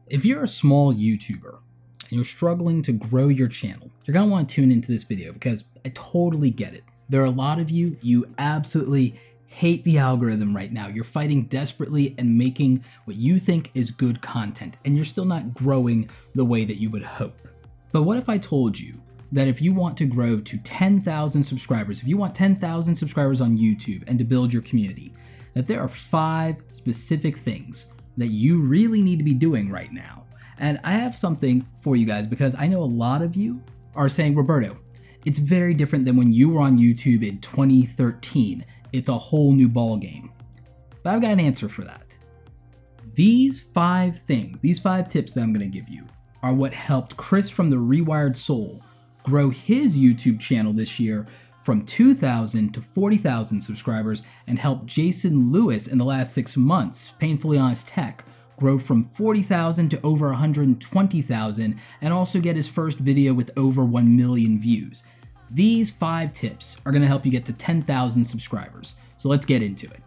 If you're a small YouTuber and you're struggling to grow your channel, you're going to want to tune into this video because I totally get it. There are a lot of you absolutely hate the algorithm right now. You're fighting desperately and making what you think is good content, and you're still not growing the way that you would hope. But what if I told you that if you want to grow to 10,000 subscribers, if you want 10,000 subscribers on YouTube and to build your community, that there are 5 specific things that you really need to be doing right now. And I have something for you guys because I know a lot of you are saying, Roberto, it's very different than when you were on YouTube in 2013. It's a whole new ball game. But I've got an answer for that. These 5 things, these 5 tips that I'm going to give you are what helped Chris from The Rewired Soul grow his YouTube channel this year from 2,000 to 40,000 subscribers, and helped Jason Lewis in the last 6 months, Painfully Honest Tech, grow from 40,000 to over 120,000, and also get his first video with over 1 million views. These 5 tips are going to help you get to 10,000 subscribers. So let's get into it.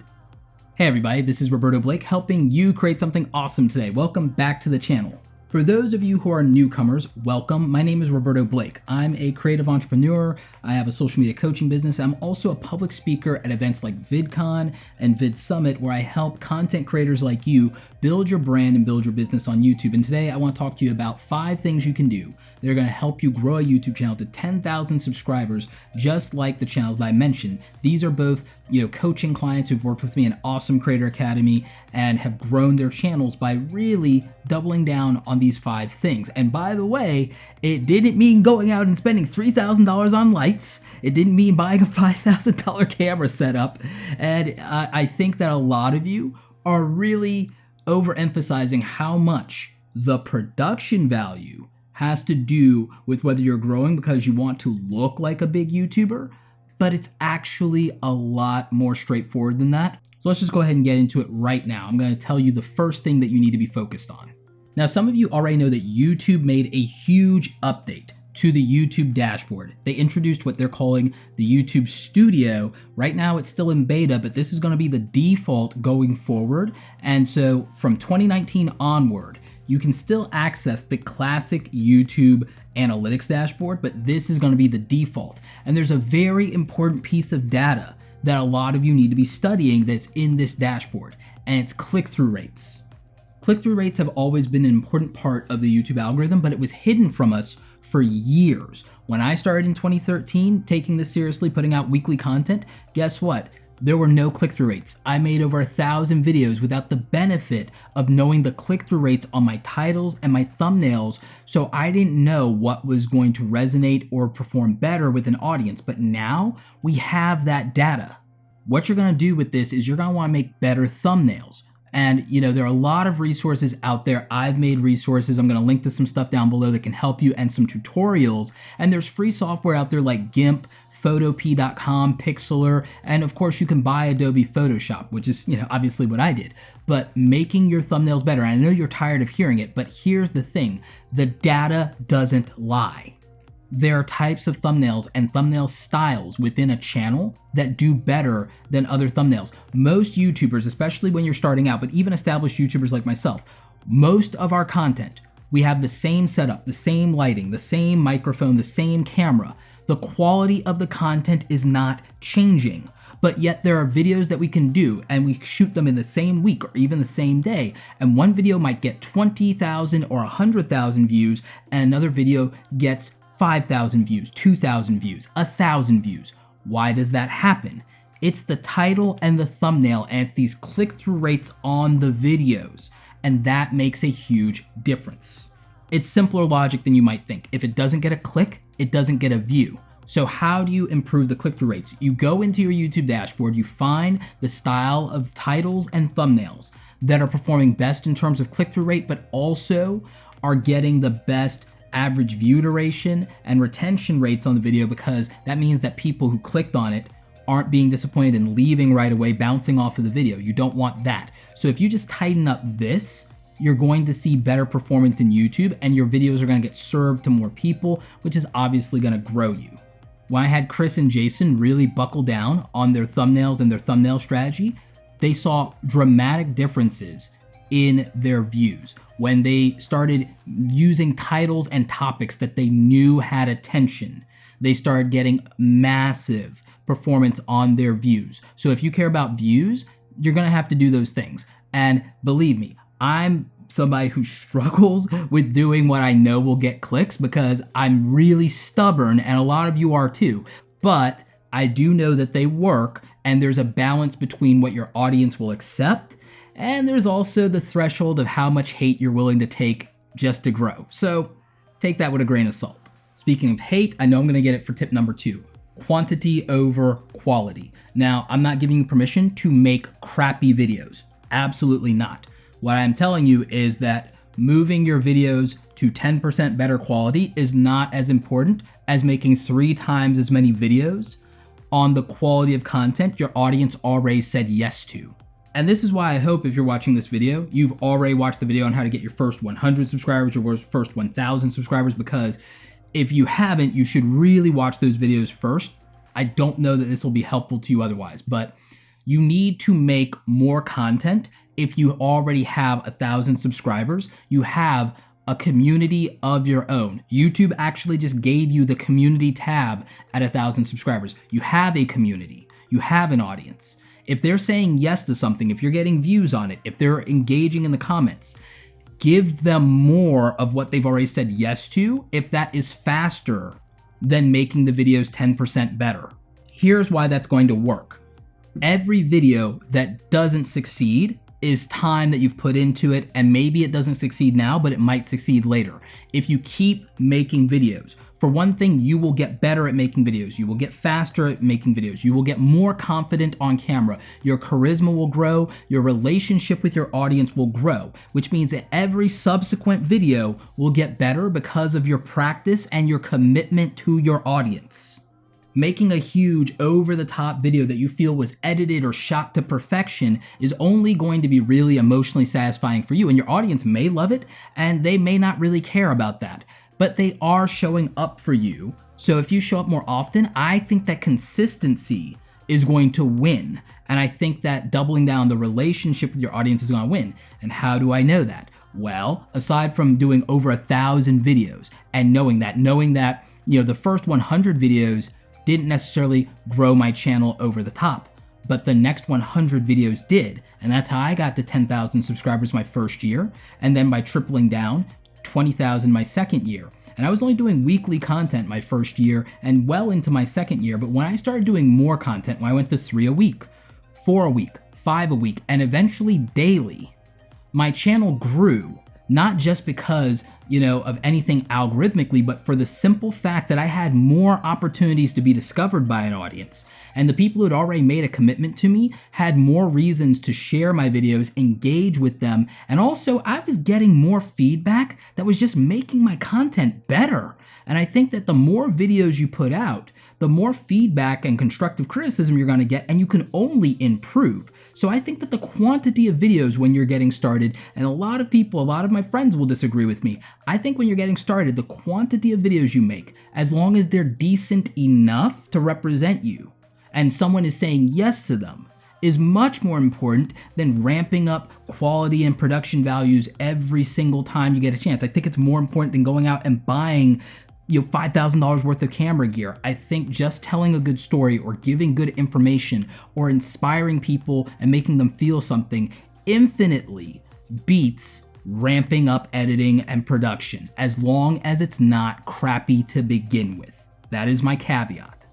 Hey everybody, this is Roberto Blake helping you create something awesome today. Welcome back to the channel. For those of you who are newcomers, welcome. My name is Roberto Blake. I'm a creative entrepreneur. I have a social media coaching business. I'm also a public speaker at events like VidCon and VidSummit, where I help content creators like you build your brand and build your business on YouTube. And today I want to talk to you about 5 things you can do that are going to help you grow a YouTube channel to 10,000 subscribers, just like the channels that I mentioned. These are both, coaching clients who've worked with me in Awesome Creator Academy and have grown their channels by really doubling down on these 5 things. And by the way, it didn't mean going out and spending $3,000 on lights. It didn't mean buying a $5,000 camera setup. And I think that a lot of you are really overemphasizing how much the production value has to do with whether you're growing because you want to look like a big YouTuber, but it's actually a lot more straightforward than that. So let's just go ahead and get into it right now. I'm going to tell you the first thing that you need to be focused on. Now, some of you already know that YouTube made a huge update to the YouTube dashboard. They introduced what they're calling the YouTube Studio. Right now it's still in beta, but this is going to be the default going forward. And so from 2019 onward, you can still access the classic YouTube analytics dashboard, but this is going to be the default. And there's a very important piece of data that a lot of you need to be studying that's in this dashboard, and it's click-through rates. Click-through rates have always been an important part of the YouTube algorithm, but it was hidden from us for years. When I started in 2013, taking this seriously, putting out weekly content, guess what? There were no click-through rates. I made over 1,000 videos without the benefit of knowing the click-through rates on my titles and my thumbnails, so I didn't know what was going to resonate or perform better with an audience. But now we have that data. What you're gonna do with this is you're gonna wanna make better thumbnails. And there are a lot of resources out there. I've made resources. I'm going to link to some stuff down below that can help you, and some tutorials. And there's free software out there like GIMP, Photopea.com, Pixlr, and of course you can buy Adobe Photoshop, which is obviously what I did. But making your thumbnails better, and I know you're tired of hearing it, but here's the thing. The data doesn't lie. There are types of thumbnails and thumbnail styles within a channel that do better than other thumbnails. Most YouTubers, especially when you're starting out, but even established YouTubers like myself, most of our content, we have the same setup, the same lighting, the same microphone, the same camera. The quality of the content is not changing. But yet there are videos that we can do and we shoot them in the same week or even the same day. And one video might get 20,000 or 100,000 views, and another video gets 5,000 views, 2,000 views, 1,000 views. Why does that happen? It's the title and the thumbnail, and it's these click-through rates on the videos, and that makes a huge difference. It's simpler logic than you might think. If it doesn't get a click, it doesn't get a view. So how do you improve the click-through rates? You go into your YouTube dashboard, you find the style of titles and thumbnails that are performing best in terms of click-through rate, but also are getting the best average view duration and retention rates on the video, because that means that people who clicked on it aren't being disappointed and leaving right away, bouncing off of the video. You don't want that. So if you just tighten up this, you're going to see better performance in YouTube, and your videos are going to get served to more people, which is obviously going to grow you. When I had Chris and Jason really buckle down on their thumbnails and their thumbnail strategy, they saw dramatic differences in their views. When they started using titles and topics that they knew had attention, they started getting massive performance on their views. So if you care about views, you're gonna have to do those things. And believe me, I'm somebody who struggles with doing what I know will get clicks because I'm really stubborn, and a lot of you are too. But I do know that they work, and there's a balance between what your audience will accept, and there's also the threshold of how much hate you're willing to take just to grow. So take that with a grain of salt. Speaking of hate, I know I'm gonna get it for tip number 2. Quantity over quality. Now, I'm not giving you permission to make crappy videos. Absolutely not. What I'm telling you is that moving your videos to 10% better quality is not as important as making 3 times as many videos on the quality of content your audience already said yes to. And this is why I hope if you're watching this video, you've already watched the video on how to get your first 100 subscribers, your first 1,000 subscribers, because if you haven't, you should really watch those videos first. I don't know that this will be helpful to you otherwise, but you need to make more content. If you already have 1,000 subscribers, you have a community of your own. YouTube actually just gave you the community tab at 1,000 subscribers. You have a community, you have an audience. If they're saying yes to something, if you're getting views on it, if they're engaging in the comments, give them more of what they've already said yes to if that is faster than making the videos 10% better. Here's why that's going to work. Every video that doesn't succeed is time that you've put into it, and maybe it doesn't succeed now, but it might succeed later. If you keep making videos, for one thing, you will get better at making videos. You will get faster at making videos. You will get more confident on camera. Your charisma will grow. Your relationship with your audience will grow, which means that every subsequent video will get better because of your practice and your commitment to your audience. Making a huge over-the-top video that you feel was edited or shot to perfection is only going to be really emotionally satisfying for you, and your audience may love it and they may not really care about that, but they are showing up for you. So if you show up more often, I think that consistency is going to win, and I think that doubling down the relationship with your audience is going to win. And how do I know that? Well, aside from doing over 1,000 videos and knowing that, the first 100 videos didn't necessarily grow my channel over the top, but the next 100 videos did. And that's how I got to 10,000 subscribers my first year. And then by tripling down, 20,000 my second year. And I was only doing weekly content my first year and well into my second year. But when I started doing more content, when I went to 3 a week, 4 a week, 5 a week, and eventually daily, my channel grew. Not just because, of anything algorithmically, but for the simple fact that I had more opportunities to be discovered by an audience. And the people who had already made a commitment to me had more reasons to share my videos, engage with them. And also I was getting more feedback that was just making my content better. And I think that the more videos you put out, the more feedback and constructive criticism you're gonna get, and you can only improve. So I think that the quantity of videos when you're getting started, and a lot of my friends will disagree with me, I think when you're getting started, the quantity of videos you make, as long as they're decent enough to represent you, and someone is saying yes to them, is much more important than ramping up quality and production values every single time you get a chance. I think it's more important than going out and buying $5,000 worth of camera gear. I think just telling a good story or giving good information or inspiring people and making them feel something infinitely beats ramping up editing and production, as long as it's not crappy to begin with. That is my caveat.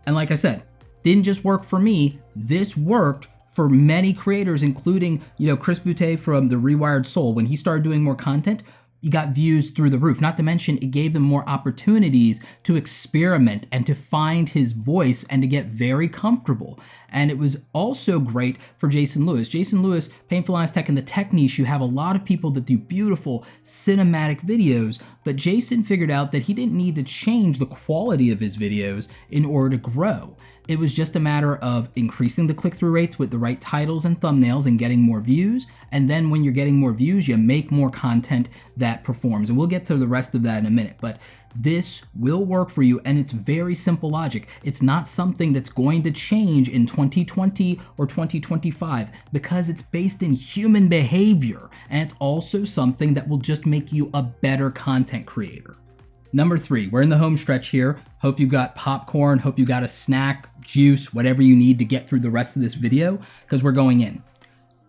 And like I said, didn't just work for me, this worked for many creators, including, Chris Boutte from The Rewired Soul. When he started doing more content, he got views through the roof. Not to mention, it gave him more opportunities to experiment and to find his voice and to get very comfortable. And it was also great for Jason Lewis. Jason Lewis, Painful Honest Tech, in the tech niche, you have a lot of people that do beautiful cinematic videos, but Jason figured out that he didn't need to change the quality of his videos in order to grow. It was just a matter of increasing the click-through rates with the right titles and thumbnails and getting more views. And then when you're getting more views, you make more content that performs. And we'll get to the rest of that in a minute, but this will work for you, and it's very simple logic. It's not something that's going to change in 2020 or 2025 because it's based in human behavior, and it's also something that will just make you a better content creator. Number 3, we're in the home stretch here. Hope you got popcorn, hope you got a snack, juice, whatever you need to get through the rest of this video, because we're going in.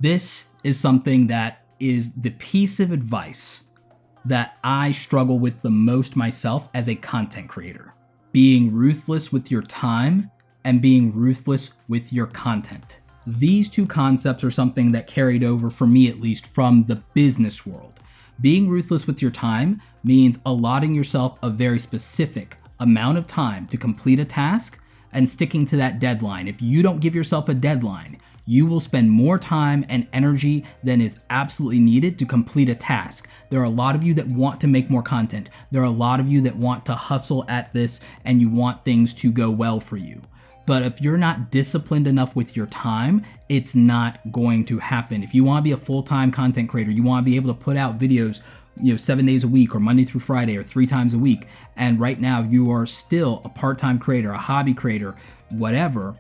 This is something that is the piece of advice that I struggle with the most myself as a content creator. Being ruthless with your time and being ruthless with your content. These two concepts are something that carried over, for me at least, from the business world. Being ruthless with your time means allotting yourself a very specific amount of time to complete a task and sticking to that deadline. If you don't give yourself a deadline, you will spend more time and energy than is absolutely needed to complete a task. There are a lot of you that want to make more content. There are a lot of you that want to hustle at this and you want things to go well for you. But if you're not disciplined enough with your time, it's not going to happen. If you want to be a full-time content creator, you want to be able to put out videos 7 days a week or Monday through Friday or 3 times a week, and right now you are still a part-time creator, a hobby creator, whatever,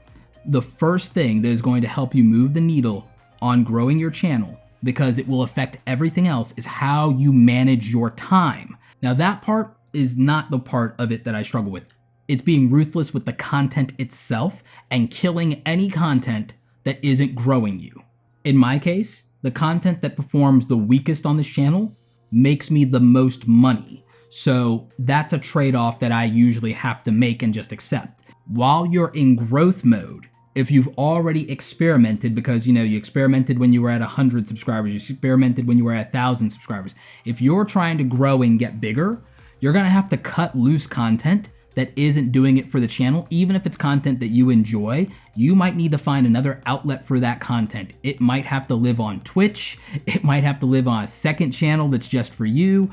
the first thing that is going to help you move the needle on growing your channel, because it will affect everything else, is how you manage your time. Now that part is not the part of it that I struggle with. It's being ruthless with the content itself and killing any content that isn't growing you. In my case, the content that performs the weakest on this channel makes me the most money. So that's a trade-off that I usually have to make and just accept. While you're in growth mode, if you've already experimented, because you experimented when you were at 100 subscribers, you experimented when you were at 1,000 subscribers. If you're trying to grow and get bigger, you're gonna have to cut loose content that isn't doing it for the channel. Even if it's content that you enjoy, you might need to find another outlet for that content. It might have to live on Twitch. It might have to live on a second channel that's just for you.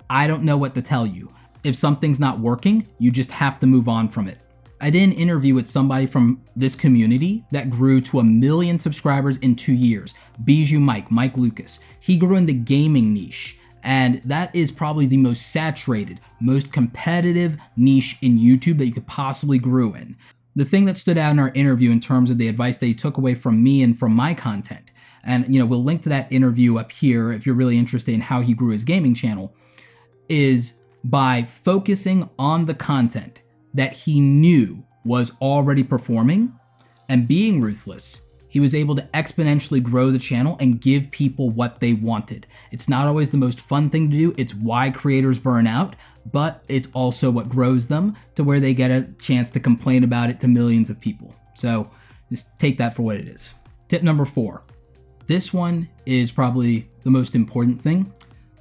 I don't know what to tell you. If something's not working, you just have to move on from it. I did an interview with somebody from this community that grew to 1 million subscribers in 2 years. Bijou Mike Lucas. He grew in the gaming niche. And that is probably the most saturated, most competitive niche in YouTube that you could possibly grow in. The thing that stood out in our interview in terms of the advice that he took away from me and from my content, and we'll link to that interview up here if you're really interested in how he grew his gaming channel, is by focusing on the content that he knew was already performing and being ruthless, he was able to exponentially grow the channel and give people what they wanted. It's not always the most fun thing to do. It's why creators burn out, but it's also what grows them to where they get a chance to complain about it to millions of people. So just take that for what it is. Tip number 4. This one is probably the most important thing: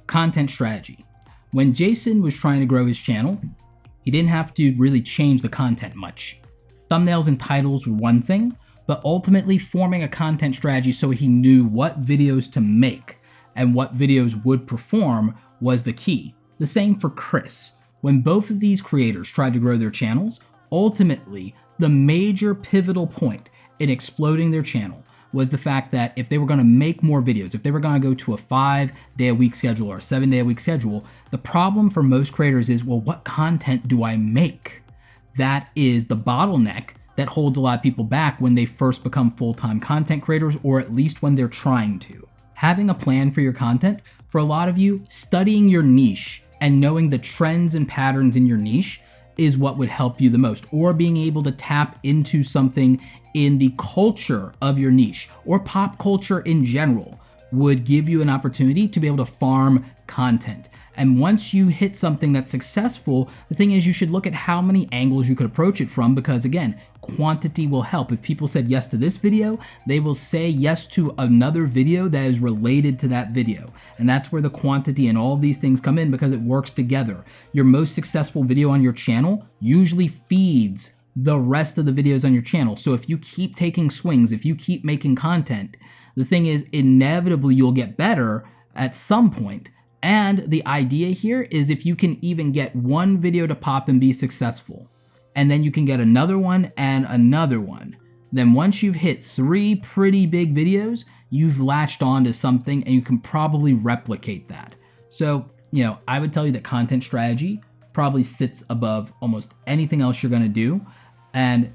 content strategy. When Jason was trying to grow his channel, he didn't have to really change the content much. Thumbnails and titles were one thing, but ultimately forming a content strategy so he knew what videos to make and what videos would perform was the key. The same for Chris. When both of these creators tried to grow their channels, ultimately the major pivotal point in exploding their channel was the fact that if they were going to make more videos, if they were going to go to a 5-day-a-week schedule or a 7-day-a-week schedule, the problem for most creators is, well, what content do I make? That is the bottleneck that holds a lot of people back when they first become full-time content creators, or at least when they're trying to. Having a plan for your content, for a lot of you, studying your niche and knowing the trends and patterns in your niche is what would help you the most, or being able to tap into something in the culture of your niche or pop culture in general would give you an opportunity to be able to farm content. And once you hit something that's successful, the thing is you should look at how many angles you could approach it from, because again, quantity will help. If people said yes to this video, they will say yes to another video that is related to that video. And that's where the quantity and all of these things come in, because it works together. Your most successful video on your channel usually feeds the rest of the videos on your channel. So if you keep taking swings, if you keep making content, the thing is inevitably you'll get better at some point, And the idea here is if you can even get one video to pop and be successful, and then you can get another one and another one, then once you've hit 3 pretty big videos, you've latched on to something and you can probably replicate that. So, I would tell you that content strategy probably sits above almost anything else you're gonna do, and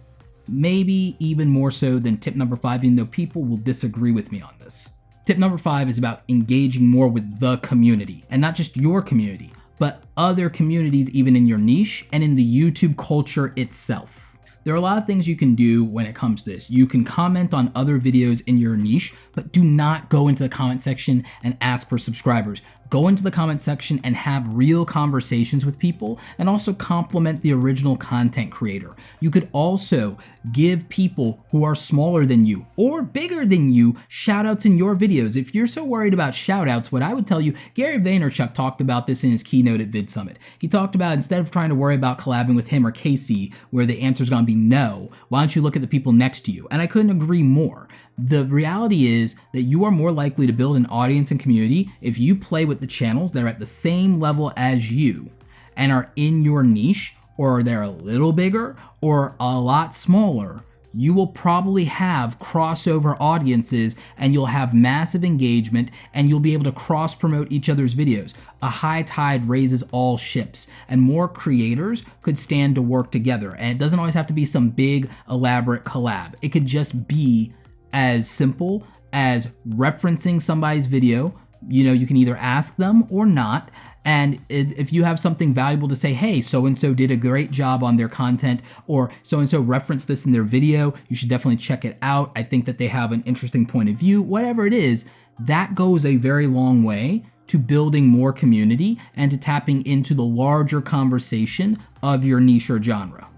maybe even more so than tip number 5, even though people will disagree with me on this. Tip number 5 is about engaging more with the community, and not just your community, but other communities even in your niche and in the YouTube culture itself. There are a lot of things you can do when it comes to this. You can comment on other videos in your niche, but do not go into the comment section and ask for subscribers. Go into the comment section and have real conversations with people, and also compliment the original content creator. You could also give people who are smaller than you or bigger than you shout outs in your videos. If you're so worried about shout outs, what I would tell you, Gary Vaynerchuk talked about this in his keynote at Vid Summit. He talked about, instead of trying to worry about collabing with him or Casey, where the answer is going to be no, why don't you look at the people next to you? And I couldn't agree more. The reality is that you are more likely to build an audience and community if you play with the channels that are at the same level as you and are in your niche, or they're a little bigger or a lot smaller. You will probably have crossover audiences, and you'll have massive engagement, and you'll be able to cross promote each other's videos. A high tide raises all ships, and more creators could stand to work together. And it doesn't always have to be some big elaborate collab. It could just be as simple as referencing somebody's video. You can either ask them or not. And if you have something valuable to say, hey, so-and-so did a great job on their content, or so-and-so referenced this in their video, you should definitely check it out. I think that they have an interesting point of view. Whatever it is, that goes a very long way to building more community and to tapping into the larger conversation of your niche or genre.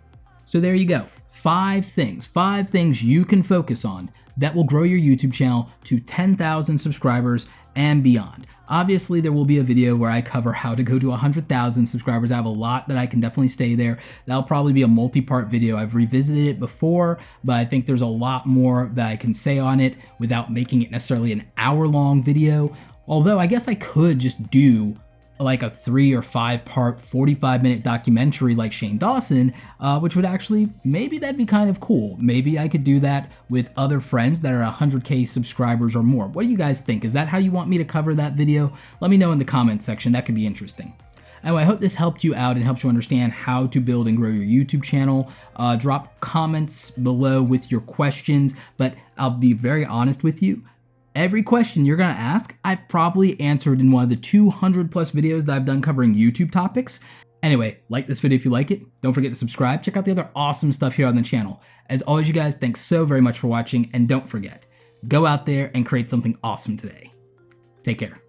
So there you go. 5 things you can focus on that will grow your YouTube channel to 10,000 subscribers and beyond. Obviously, there will be a video where I cover how to go to 100,000 subscribers. I have a lot that I can definitely stay there. That'll probably be a multi-part video. I've revisited it before, but I think there's a lot more that I can say on it without making it necessarily an hour-long video. Although I guess I could just do like a 3 or 5 part 45-minute documentary like Shane Dawson, which would actually, maybe that'd be kind of cool. Maybe I could do that with other friends that are 100K subscribers or more. What do you guys think? Is that how you want me to cover that video? Let me know in the comment section. That could be interesting. Anyway, I hope this helped you out and helps you understand how to build and grow your YouTube channel. Drop comments below with your questions, but I'll be very honest with you. Every question you're gonna ask, I've probably answered in one of the 200 plus videos that I've done covering YouTube topics. Anyway, like this video if you like it. Don't forget to subscribe. Check out the other awesome stuff here on the channel. As always, you guys, thanks so very much for watching, and don't forget, go out there and create something awesome today. Take care.